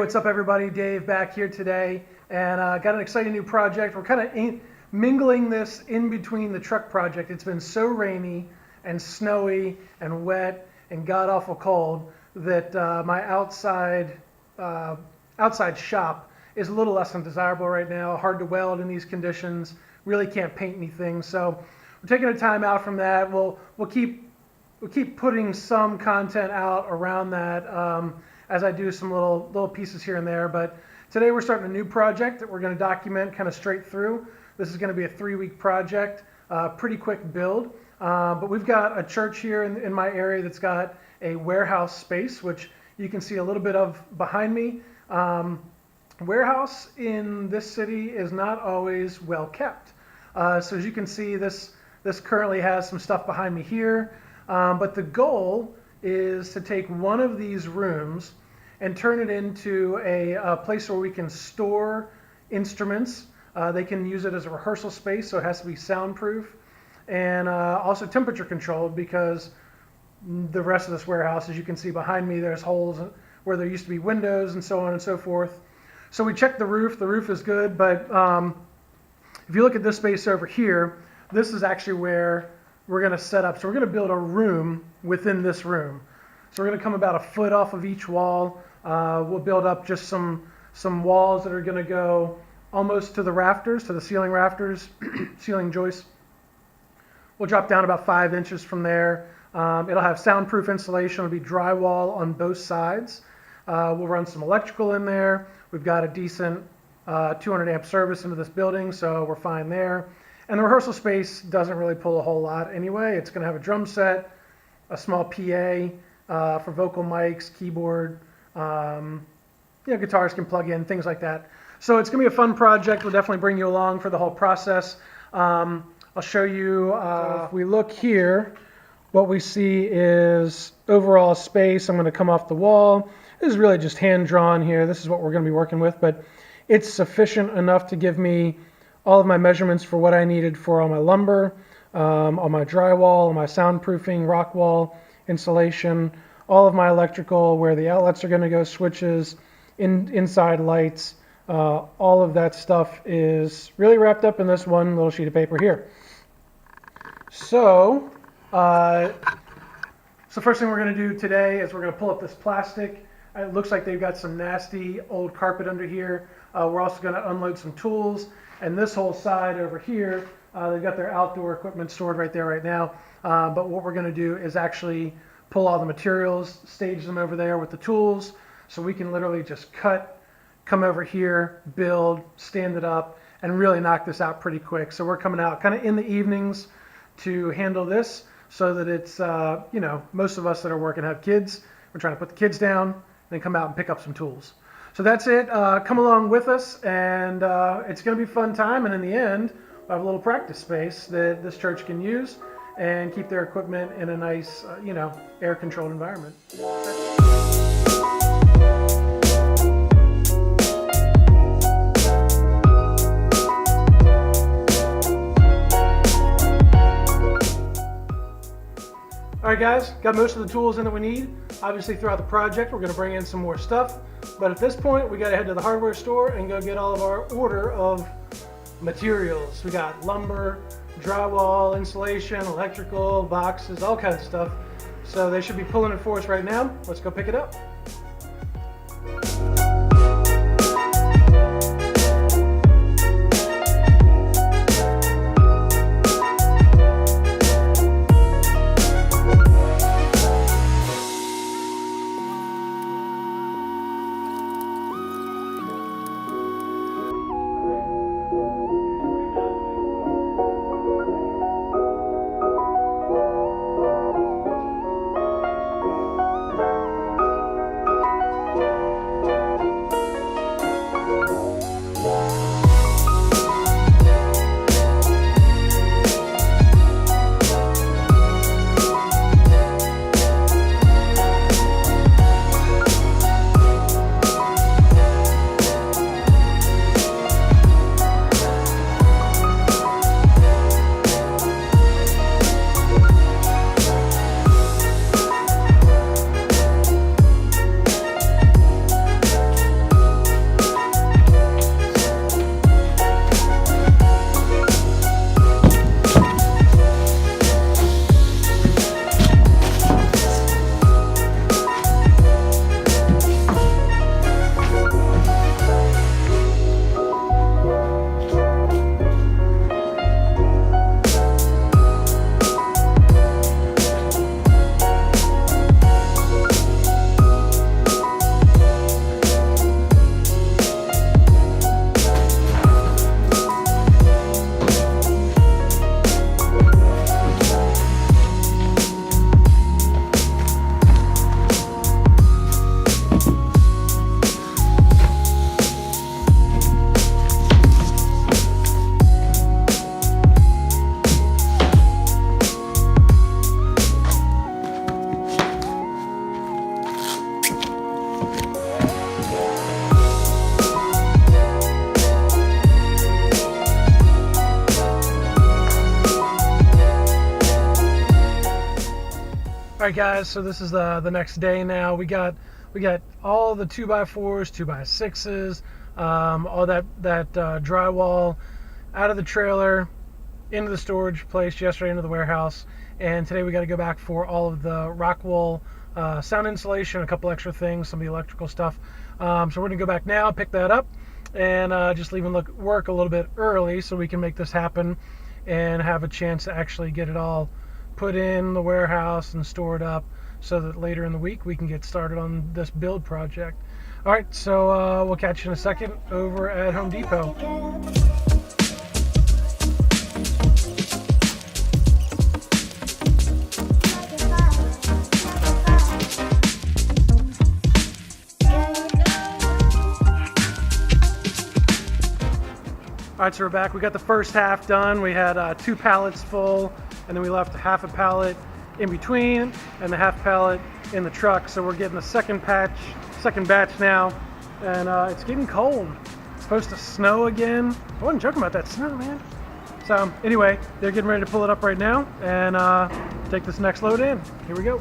what's up everybody? Dave back here today, and got an exciting new project. We're kind of mingling this in between the truck project. It's been so rainy and snowy and wet and god-awful cold that my outside shop is a little less than desirable right now. Hard to weld in these conditions. Really can't paint anything. So we're taking a time out from that. We'll keep putting some content out around that as I do some little pieces here and there. But today we're starting a new project that we're going to document kind of straight through. This is going to be a 3-week project, pretty quick build. But we've got a church here in my area that's got a warehouse space, which you can see a little bit of behind me. Warehouse in this city is not always well kept. So as you can see, this currently has some stuff behind me here. But the goal is to take one of these rooms and turn it into a place where we can store instruments. They can use it as a rehearsal space, so it has to be soundproof and also temperature controlled, because the rest of this warehouse, as you can see behind me, there's holes where there used to be windows and so on and so forth. So we checked the roof. The roof is good, but if you look at this space over here, this is actually where we're going to set up. So we're going to build a room within this room. So we're going to come about a foot off of each wall. We'll build up just some walls that are going to go almost to the rafters, to the ceiling rafters, ceiling joists. We'll drop down about 5 inches from there. It'll have soundproof insulation. It'll be drywall on both sides. We'll run some electrical in there. We've got a decent 200 amp service into this building, so we're fine there. And the rehearsal space doesn't really pull a whole lot anyway. It's going to have a drum set, a small PA for vocal mics, keyboard, guitars can plug in, things like that. So it's going to be a fun project. We'll definitely bring you along for the whole process. I'll show you, if we look here, what we see is overall space. I'm going to come off the wall. This is really just hand drawn here. This is what we're going to be working with, but it's sufficient enough to give me all of my measurements for what I needed for all my lumber, all my drywall, my soundproofing, rock wall insulation, all of my electrical, where the outlets are going to go, switches, inside lights. All of that stuff is really wrapped up in this one little sheet of paper here. So first thing we're going to do today is we're going to pull up this plastic. It looks like they've got some nasty old carpet under here. We're also going to unload some tools. And this whole side over here, they've got their outdoor equipment stored right there right now. But what we're going to do is actually pull all the materials, stage them over there with the tools, so we can literally just cut, come over here, build, stand it up, and really knock this out pretty quick. So we're coming out kind of in the evenings to handle this, so that it's, most of us that are working have kids. We're trying to put the kids down, then come out and pick up some tools. So that's it. Come along with us, and it's going to be a fun time. And in the end, we'll have a little practice space that this church can use and keep their equipment in a nice, air-controlled environment. All right, guys, got most of the tools in that we need. Obviously, throughout the project, we're going to bring in some more stuff. But at this point, we got to head to the hardware store and go get all of our order of materials. We got lumber, drywall, insulation, electrical, boxes, all kinds of stuff. So they should be pulling it for us right now. Let's go pick it up. right, guys, so this is the next day now. We got all the 2x4s, 2x6s, all that drywall out of the trailer into the storage place yesterday, into the warehouse, and today we got to go back for all of the rock wool sound insulation, a couple extra things, some of the electrical stuff. So we're gonna go back now, pick that up, and just leave work a little bit early so we can make this happen and have a chance to actually get it all put in the warehouse and stored up so that later in the week we can get started on this build project. All right, so we'll catch you in a second over at Home Depot. All right, so we're back. We got the first half done. We had 2 pallets full, and then we left half a pallet in between and the half pallet in the truck. So we're getting the second batch now, and it's getting cold. It's supposed to snow again. I wasn't joking about that snow, man. So anyway, they're getting ready to pull it up right now and take this next load in. Here we go.